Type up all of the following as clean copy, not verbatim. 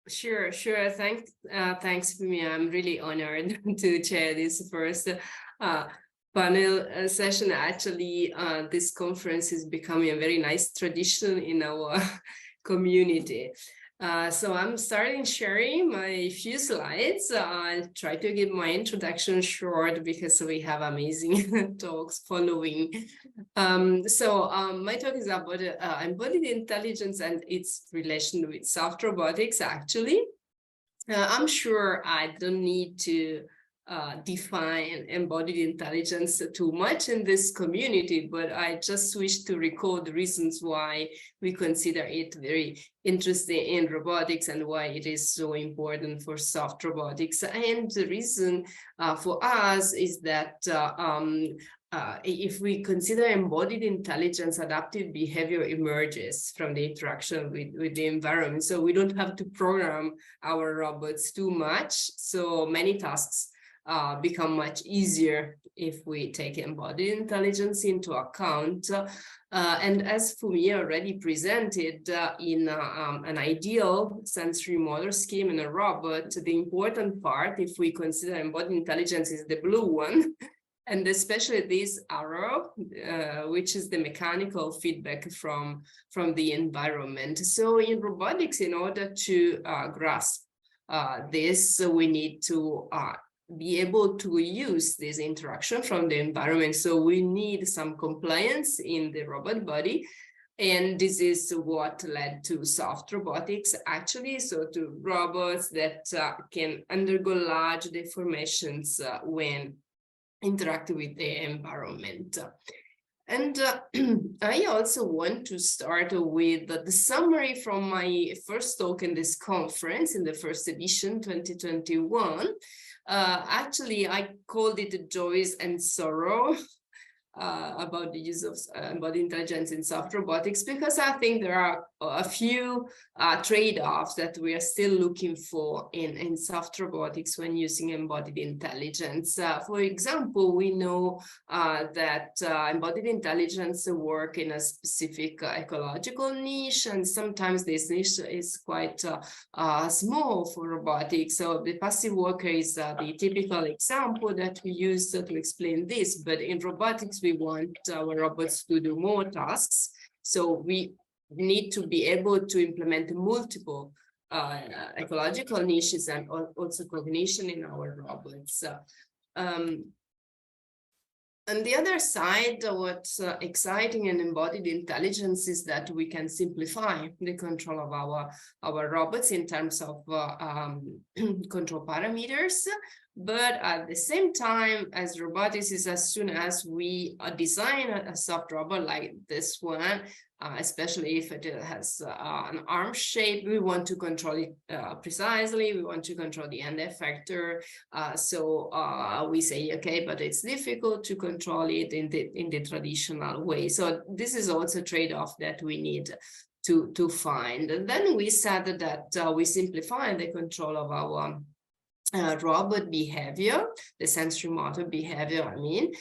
Sure. Thanks, Fumi. I'm really honored to chair this first panel session. Actually, this conference is becoming a very nice tradition in our community. So I'm starting sharing my few slides. I'll try to give my introduction short because we have amazing talks following. My talk is about embodied intelligence and its relation with soft robotics, actually. I'm sure I don't need to define embodied intelligence too much in this community, but I just wish to recall the reasons why we consider it very interesting in robotics and why it is so important for soft robotics. And the reason for us is that if we consider embodied intelligence, adaptive behavior emerges from the interaction with the environment. So we don't have to program our robots too much. So many tasks become much easier if we take embodied intelligence into account. And as Fumi already presented in an ideal sensory motor scheme in a robot, the important part, if we consider embodied intelligence, is the blue one. And especially this arrow, which is the mechanical feedback from the environment. So in robotics, in order to grasp this, we need to be able to use this interaction from the environment. So we need some compliance in the robot body. And this is what led to soft robotics, actually. So to robots that can undergo large deformations when interact with the environment. And I also want to start with the summary from my first talk in this conference in the first edition, 2021. Actually, I called it Joys and Sorrow about the use of embodied intelligence in soft robotics, because I think there are a few trade-offs that we are still looking for in soft robotics when using embodied intelligence. For example, we know that embodied intelligence work in a specific ecological niche, and sometimes this niche is quite small for robotics. So the passive worker is the typical example that we use to explain this, but in robotics, we want our robots to do more tasks. So we need to be able to implement multiple ecological niches and also cognition in our robots. On the other side, what's exciting in embodied intelligence is that we can simplify the control of our robots in terms of control parameters. But at the same time, as robotics is, as soon as we design a soft robot like this one, especially if it has an arm shape, we want to control it precisely. We want to control the end effector. So we say, okay, but it's difficult to control it in the traditional way. So this is also a trade-off that we need to find. And then we said that we simplify the control of our robot behavior, the sensory motor behavior, I mean,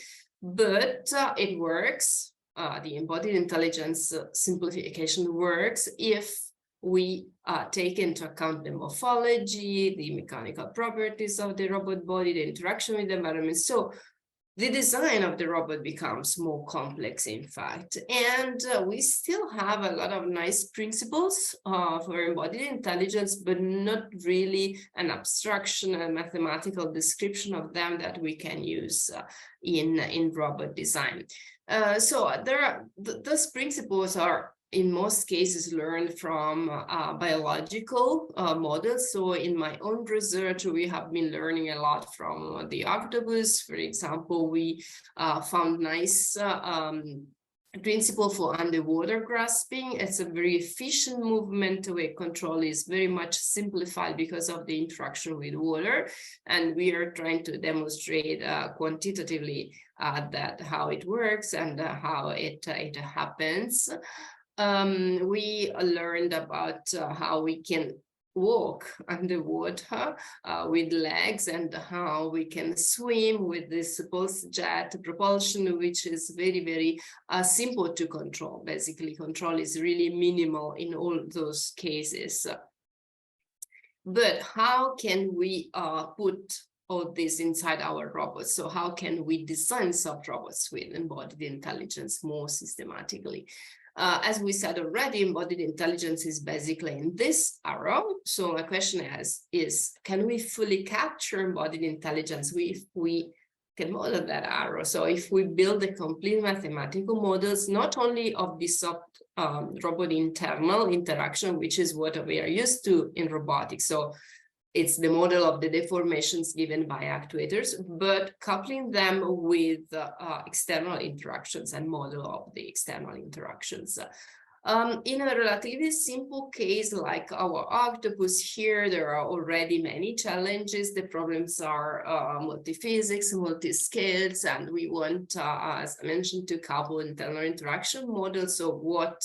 but it works. The embodied intelligence simplification works if we take into account the morphology, the mechanical properties of the robot body, the interaction with the environment. So the design of the robot becomes more complex, in fact, and we still have a lot of nice principles for embodied intelligence, but not really an abstraction and mathematical description of them that we can use in robot design. So those principles are in most cases learned from biological models. So in my own research, we have been learning a lot from the octopus. For example, we found nice principle for underwater grasping. It's a very efficient movement where control is very much simplified because of the interaction with water. And we are trying to demonstrate quantitatively that how it works and how it happens. We learned about how we can walk underwater with legs and how we can swim with this pulse jet propulsion, which is very, very simple to control. Basically, control is really minimal in all those cases. But how can we put all this inside our robots? So how can we design soft robots with embodied intelligence more systematically? As we said already, embodied intelligence is basically in this arrow. So my question is can we fully capture embodied intelligence if we can model that arrow? So if we build a complete mathematical models, not only of the soft robot internal interaction, which is what we are used to in robotics. So it's the model of the deformations given by actuators, but coupling them with external interactions and model of the external interactions. In a relatively simple case like our octopus here, there are already many challenges. The problems are multi-physics, multi-scales, and we want, as I mentioned, to couple internal interaction models. So what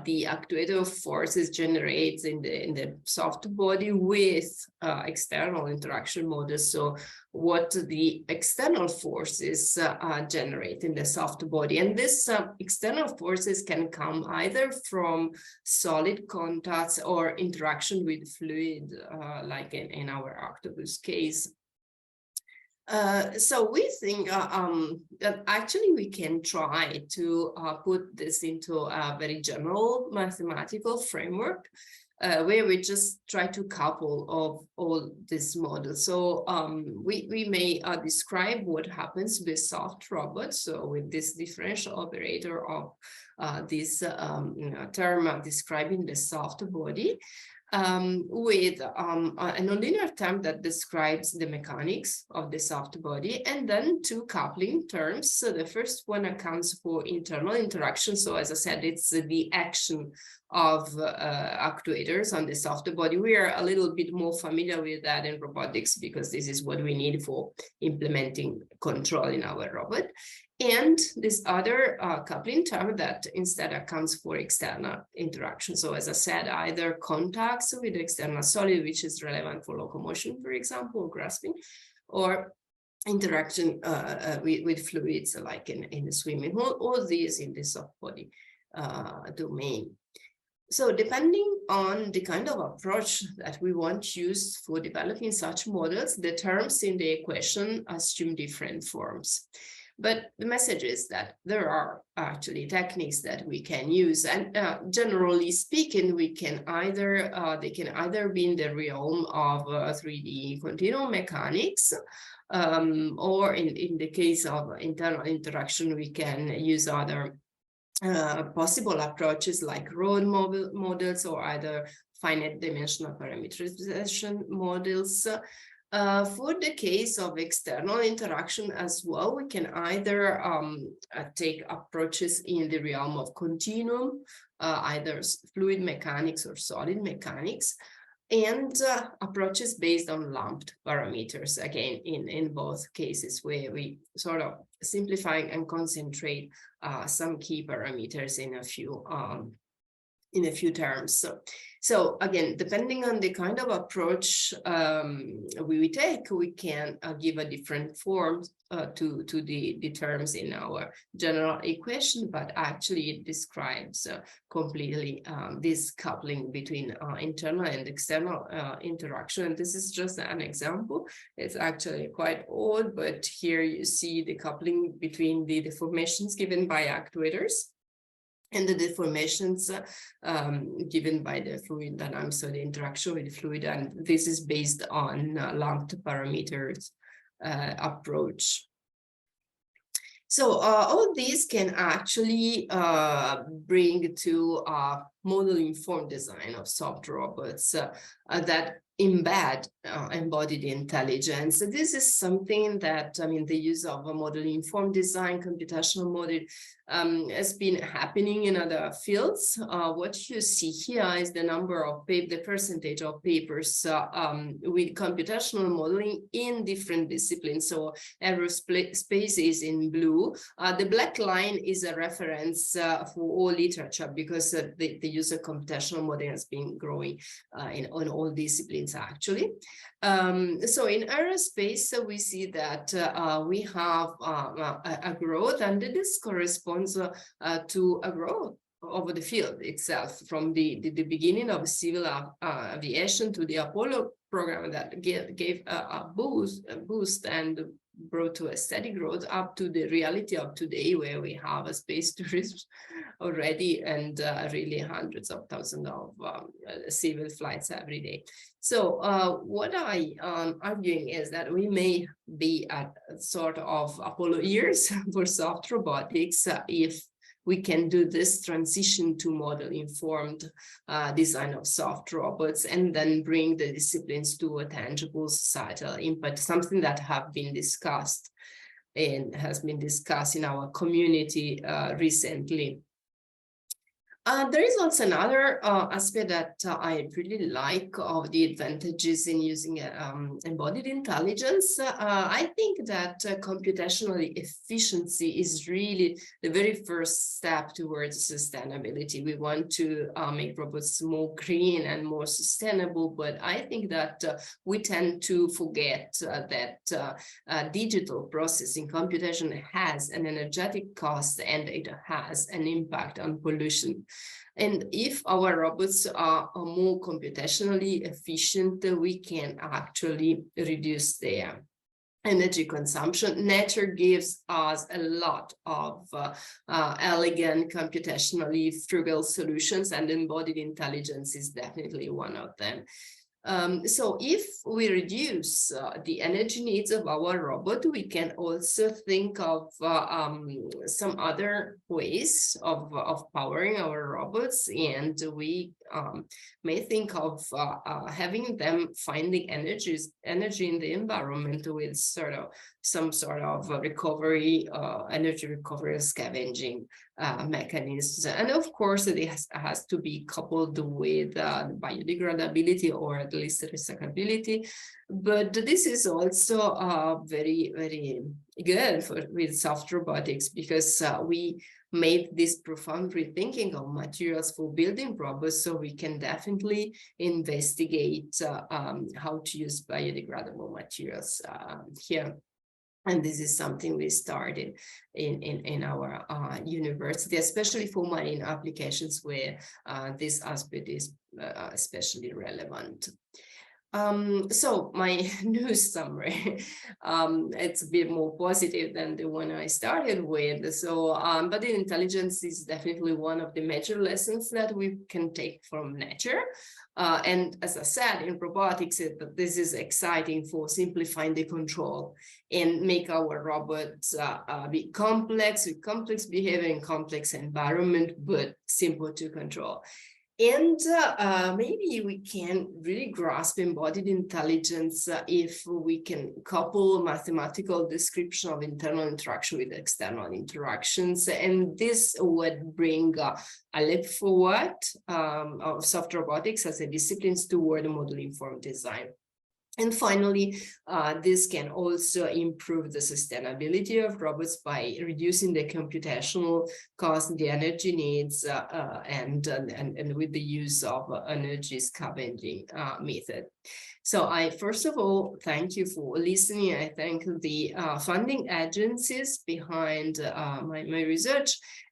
the actuator forces generates in the soft body with external interaction models. So what the external forces generate in the soft body. And this external forces can come either from solid contacts or interaction with fluid, like in our octopus case. So we think that actually we can try to put this into a very general mathematical framework where we just try to couple of all these models. So we may describe what happens with soft robots. So with this differential operator of this term describing the soft body. With a nonlinear term that describes the mechanics of the soft body, and then two coupling terms. So the first one accounts for internal interaction. So as I said, it's the action of actuators on the soft body. We are a little bit more familiar with that in robotics because this is what we need for implementing control in our robot. And this other coupling term that instead accounts for external interaction. So as I said, either contacts with external solid, which is relevant for locomotion, for example, grasping, or interaction with fluids like in the swimming pool, all these in the soft body domain. So depending on the kind of approach that we want to use for developing such models, the terms in the equation assume different forms. But the message is that there are actually techniques that we can use, and generally speaking, we can either they can either be in the realm of 3D continuum mechanics, or in the case of internal interaction, we can use other possible approaches like road models or either finite dimensional parameterization models. For the case of external interaction as well, we can either take approaches in the realm of continuum, either fluid mechanics or solid mechanics, and approaches based on lumped parameters, again, in both cases where we sort of simplify and concentrate some key parameters in a few terms. So again, depending on the kind of approach we take, we can give a different form to the terms in our general equation, but actually it describes completely this coupling between internal and external interaction. And this is just an example. It's actually quite old, but here you see the coupling between the deformations given by actuators and the deformations given by the fluid dynamics, so the interaction with the fluid, and this is based on lumped parameters approach. So all these can actually bring to model-informed design of soft robots that embed embodied intelligence. So this is something that, I mean, the use of a model-informed design, computational model, has been happening in other fields. What you see here is the number of the percentage of papers with computational modeling in different disciplines. So aerospace is in blue. The black line is a reference for all literature because the use of computational modeling has been growing on all disciplines actually. So in aerospace, we see that we have a growth, and this corresponds to a growth of the field itself, from the beginning of civil aviation to the Apollo program that gave a boost and brought to a steady growth, up to the reality of today, where we have a space tourism already, and really hundreds of thousands of civil flights every day. So what I am arguing is that we may be at sort of Apollo years for soft robotics if we can do this transition to model-informed design of soft robots, and then bring the disciplines to a tangible societal impact, something that have been discussed and has been discussed in our community recently. There is also another aspect that I really like of the advantages in using embodied intelligence. I think that computational efficiency is really the very first step towards sustainability. We want to make robots more green and more sustainable, but I think that we tend to forget that digital processing computation has an energetic cost, and it has an impact on pollution. And if our robots are more computationally efficient, we can actually reduce their energy consumption. Nature gives us a lot of elegant, computationally frugal solutions, and embodied intelligence is definitely one of them. So if we reduce the energy needs of our robot, we can also think of some other ways of powering our robots, and we may think of having them finding energy in the environment with some sort of recovery, energy recovery, scavenging mechanisms. And of course, it has to be coupled with biodegradability, or at least recyclability. But this is also very, very good with soft robotics, because we made this profound rethinking of materials for building robots, so we can definitely investigate how to use biodegradable materials here. And this is something we started in our university, especially for marine applications, where this aspect is especially relevant. So my news summary, it's a bit more positive than the one I started with. So embodied intelligence is definitely one of the major lessons that we can take from nature. And as I said, in robotics, this is exciting for simplifying the control and make our robots be complex, with complex behavior in complex environment, but simple to control. And maybe we can really grasp embodied intelligence if we can couple mathematical description of internal interaction with external interactions. And this would bring a leap forward of soft robotics as a discipline toward model-informed design. And finally, this can also improve the sustainability of robots by reducing the computational cost, the energy needs, and with the use of energy scavenging method. So I, first of all, thank you for listening. I thank the funding agencies behind my research.